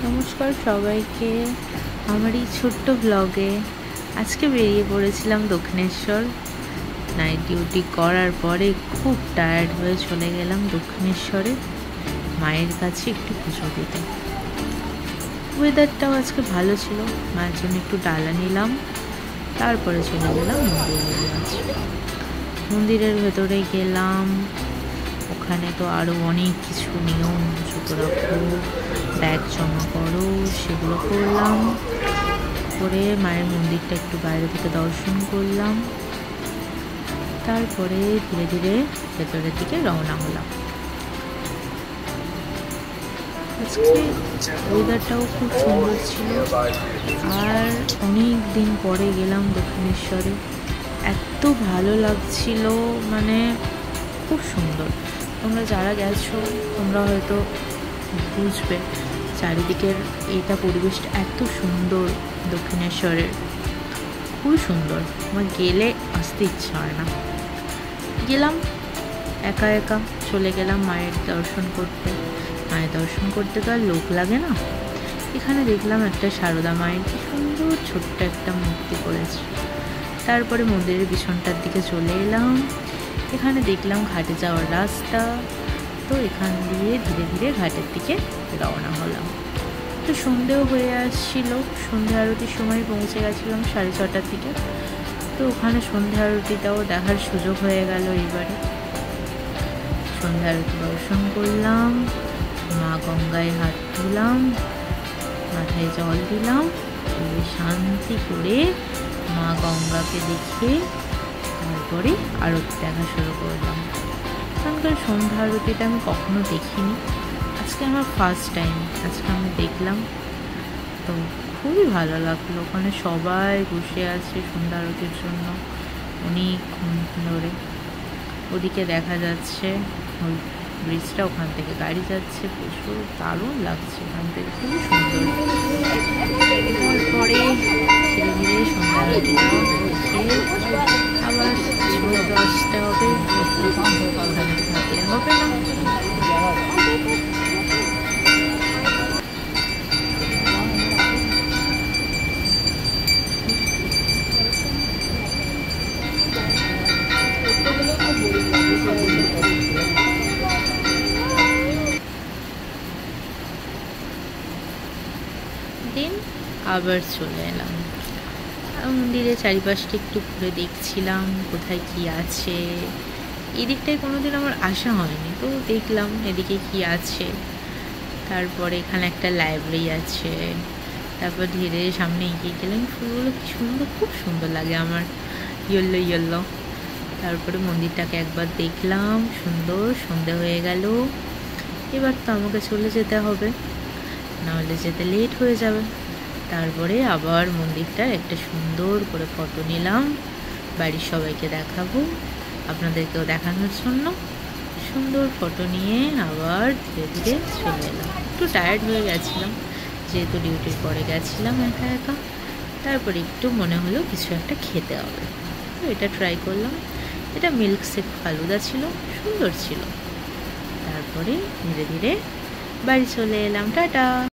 নমস্কার সবাইকে আমার এই ছোট্ট ব্লগে। আজকে বেরিয়ে পড়েছিলাম দক্ষিণেশ্বর। নাইট ডিউটি করার পরে খুব টায়ার্ড হয়ে চলে গেলাম দক্ষিণেশ্বরে মায়ের কাছে একটু পুজো দিতে। ওয়েদারটাও আজকে ভালো ছিল, মায়ের জন্য একটু ডালা নিলাম, তারপরে চলে গেলাম মন্দিরের ভেতরে গেলাম। ওখানে তো আরও অনেক কিছু নিয়ম, জুতো রাখো, ব্যাগ জমা করো, সেগুলো করলাম। করে মায়ের মন্দিরটা একটু বাইরে থেকে দর্শন করলাম, তারপরে ধীরে ধীরে ভেতরের দিকে রওনা হলাম। আজকে ওয়েদারটাও খুব সুন্দর ছিল, আর অনেক দিন পরে গেলাম দক্ষিণেশ্বরে। এত ভালো লাগছিল, মানে খুব সুন্দর। তোমরা যারা গেছো তোমরা হয়তো বুঝবে চারিদিকের এটা পরিবেশটা এত সুন্দর। দক্ষিণেশ্বরের খুবই সুন্দর, আমার গেলে আসতে ইচ্ছা হয় না। গেলাম একা একা, চলে গেলাম মায়ের দর্শন করতে। মায়ের দর্শন করতে তো আর লোক লাগে না। এখানে দেখলাম একটা সারদা মায়ের কি সুন্দর ছোট্ট একটা মূর্তি করেছে। তারপরে মন্দিরের পিছনটার দিকে চলে এলাম। এখানে দেখলাম ঘাটে যাওয়ার রাস্তা, তো এখান দিয়ে ধীরে ধীরে ঘাটের দিকে রওনা হলাম। তো সন্ধেও হয়ে আসছিল, সন্ধ্যা আরতির সময় পৌঁছে গেছিলাম 6:30টার দিকে। তো ওখানে সন্ধ্যা আরতিটাও দেখার সুযোগ হয়ে গেল। এবারে সন্ধ্যা আরতি দর্শন করলাম, মা গঙ্গায় হাত ধুলাম, মাথায় জল দিলাম, শান্তি করে মা গঙ্গাকে দেখে তারপরে আরতি দেখা শুরু করলাম। এখানকার সন্ধ্যা আরতিটা আমি কখনো দেখিনি, আজকে আমার ফার্স্ট টাইম আজকে আমি দেখলাম। তো খুবই ভালো লাগলো। ওখানে সবাই বসে আছে সন্ধ্যা আরতির জন্য অনেকক্ষণ ধরে। ওদিকে দেখা যাচ্ছে ওই ব্রিজটা, ওখান থেকে গাড়ি যাচ্ছে, প্রচুর দারুণ লাগছে ওখান থেকে, খুবই সুন্দর। তারপরে ধীরে ধীরে সন্ধ্যা আরতিটা দেখে আবার চলে আসতে হবে, ওখানে থাকলে হবে না। দিন আবার চলে এলাম মন্দিরের চারিপাশটা একটু ঘুরে দেখছিলাম কোথায় কি আছে। এই দিকটায় কোনোদিন আমার আসা হয়নি, তো দেখলাম এদিকে কি আছে। তারপরে এখানে একটা লাইব্রেরি আছে। তারপর ধীরে সামনে এগিয়ে গেলাম, ফুলগুলো কি সুন্দর, খুব সুন্দর লাগে আমার, ইয়েলো ইয়েলো। তারপরে মন্দিরটাকে একবার দেখলাম, সুন্দর। সন্ধে হয়ে গেল, এবার তো আমাকে চলে যেতে হবে, নাহলে যেতে লেট হয়ে যাবে। তারপরে আবার মন্দিরটার একটা সুন্দর করে ফটো নিলাম, বাড়ির সবাইকে দেখাবো, আপনাদেরকেও দেখানোর জন্য। সুন্দর ফটো নিয়ে আবার ধীরে ধীরে চলে এলাম। একটু টায়ার্ড হয়ে গেছিলাম যেহেতু ডিউটির পরে গেছিলাম একা একা। তারপরে একটু মনে হলো কিছু একটা খেতে হবে, তো এটা ট্রাই করলাম। এটা মিল্ক শেক ফালুদা ছিল, সুন্দর ছিল। তারপরে ধীরে ধীরে বাড়ি চলে এলাম। টাটা।